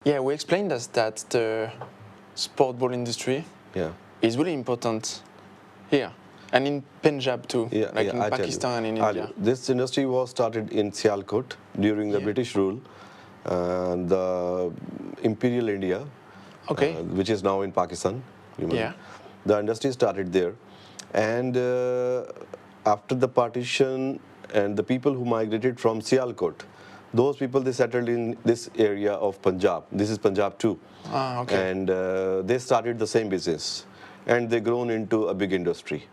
Yeah, we explained us that the sport ball industry is really important here and in Pendjab too, like in Pakistan and in India. This industry was started in Sialkot during the British rule, the Imperial India, which is now in Pakistan. The industry started there, and after the partition, and the people who migrated from Sialkot, those people, they settled in this area of Punjab. This is Punjab too. And they started the same business, and they grown into a big industry.